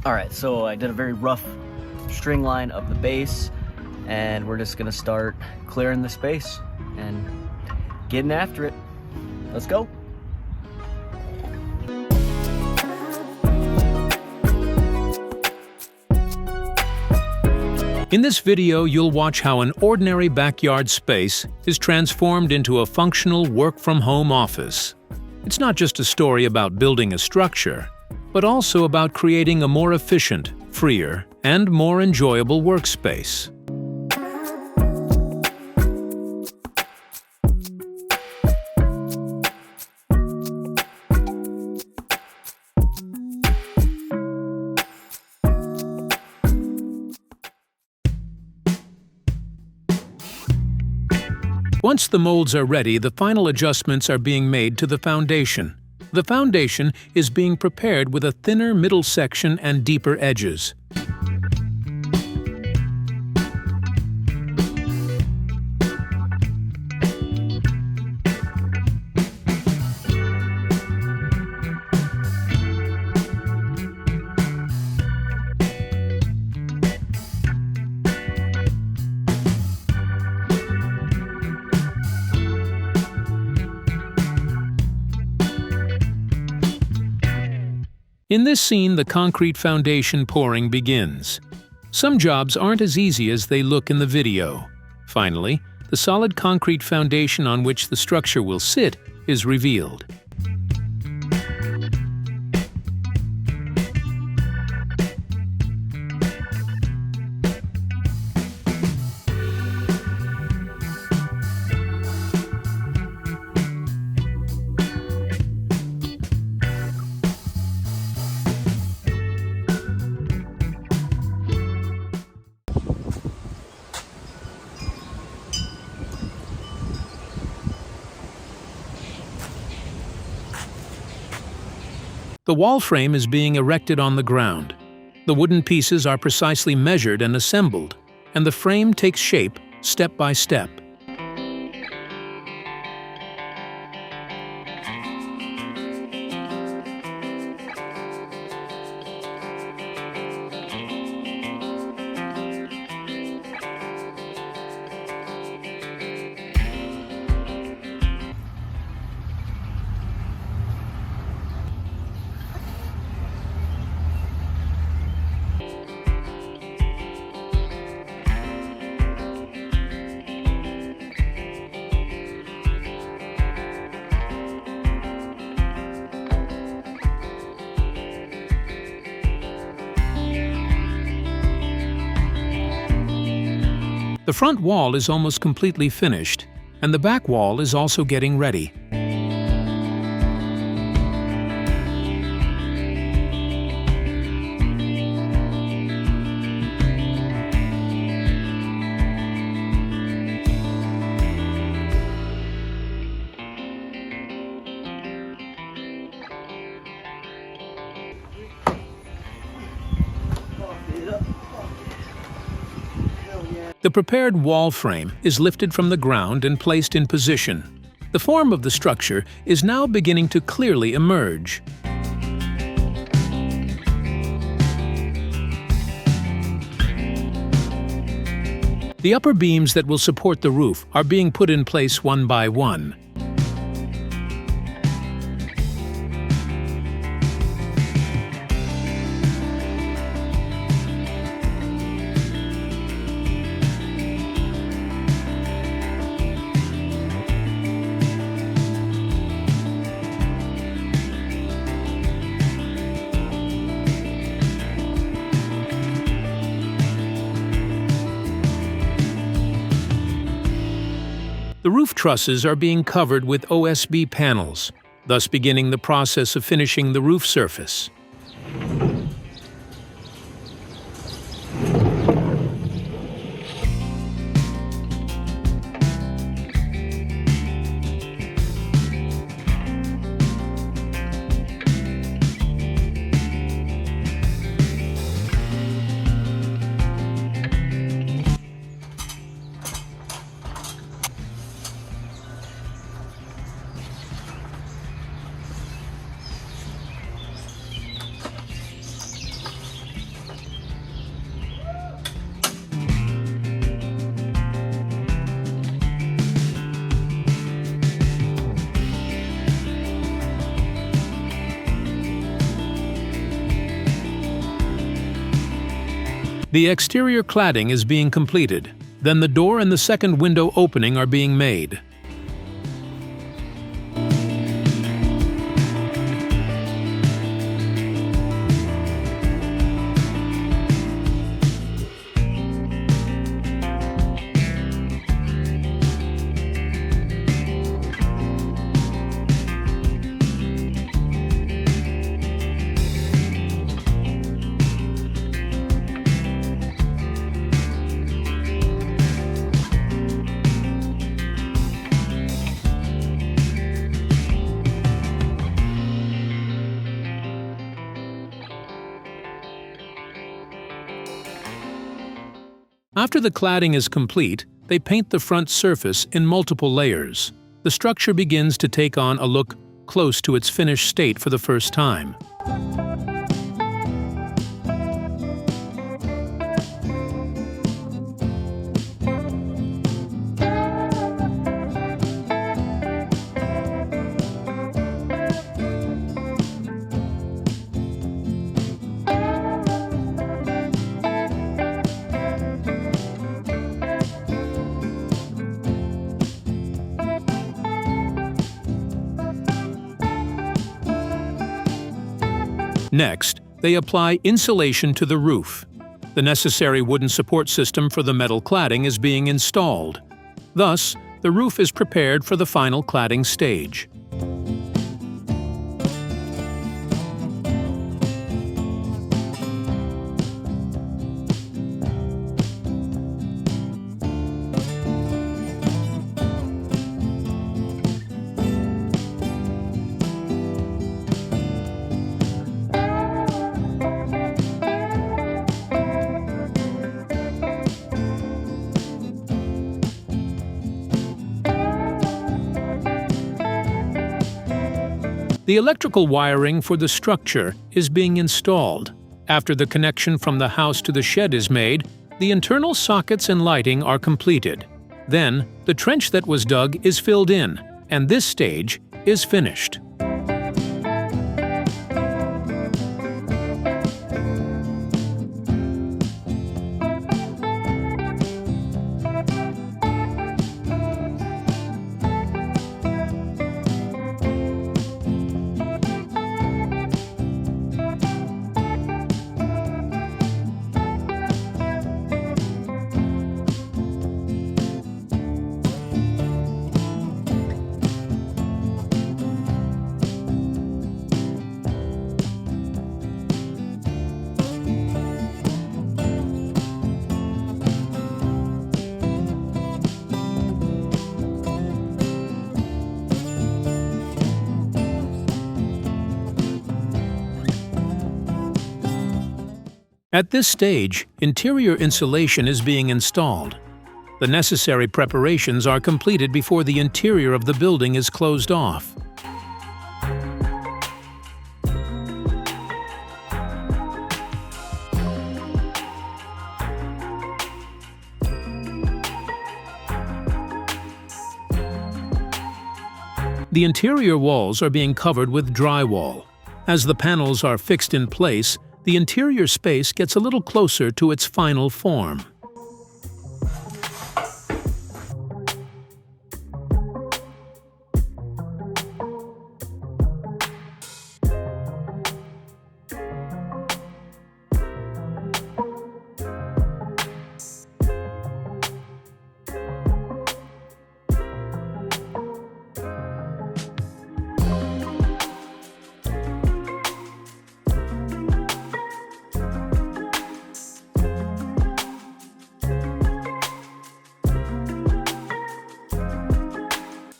All right, so I did a very rough string line of the base, and we're just gonna start clearing the space and getting after it. Let's go. In this video, you'll watch how an ordinary backyard space is transformed into a functional work-from-home office. It's not just a story about building a structure, but also about creating a more efficient, freer, and more enjoyable workspace. Once the molds are ready, the final adjustments are being made to the foundation. The foundation is being prepared with a thinner middle section and deeper edges. In this scene, the concrete foundation pouring begins. Some jobs aren't as easy as they look in the video. Finally, the solid concrete foundation on which the structure will sit is revealed. The wall frame is being erected on the ground. The wooden pieces are precisely measured and assembled, and the frame takes shape step by step. The front wall is almost completely finished, and the back wall is also getting ready. The prepared wall frame is lifted from the ground and placed in position. The form of the structure is now beginning to clearly emerge. The upper beams that will support the roof are being put in place one by one. The roof trusses are being covered with OSB panels, thus beginning the process of finishing the roof surface. The exterior cladding is being completed. Then the door and the second window opening are being made. After the cladding is complete, they paint the front surface in multiple layers. The structure begins to take on a look close to its finished state for the first time. Next, they apply insulation to the roof. The necessary wooden support system for the metal cladding is being installed. Thus, the roof is prepared for the final cladding stage. The electrical wiring for the structure is being installed. After the connection from the house to the shed is made, the internal sockets and lighting are completed. Then, the trench that was dug is filled in, and this stage is finished. At this stage, interior insulation is being installed. The necessary preparations are completed before the interior of the building is closed off. The interior walls are being covered with drywall. As the panels are fixed in place, the interior space gets a little closer to its final form.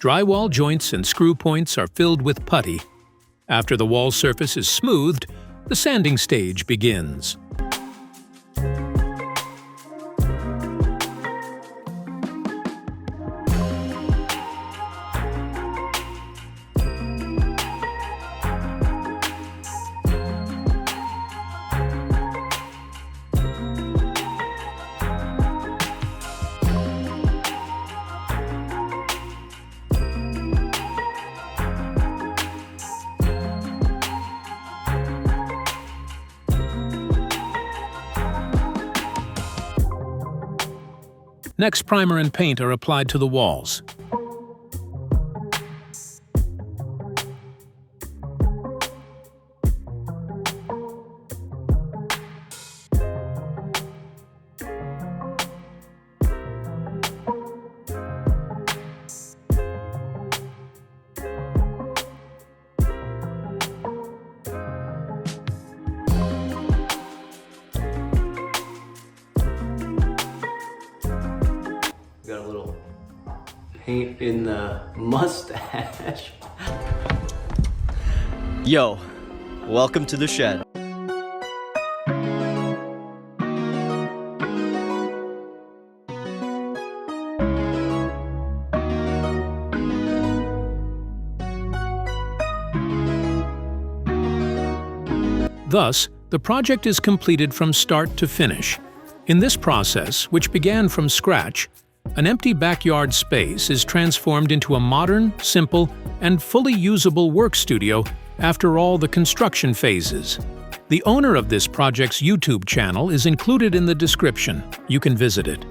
Drywall joints and screw points are filled with putty. After the wall surface is smoothed, the sanding stage begins. Next, primer and paint are applied to the walls. Got a little paint in the mustache. Yo, welcome to the shed. Thus, the project is completed from start to finish. In this process, which began from scratch, an empty backyard space is transformed into a modern, simple, and fully usable work studio after all the construction phases. The owner of this project's YouTube channel is included in the description. You can visit it.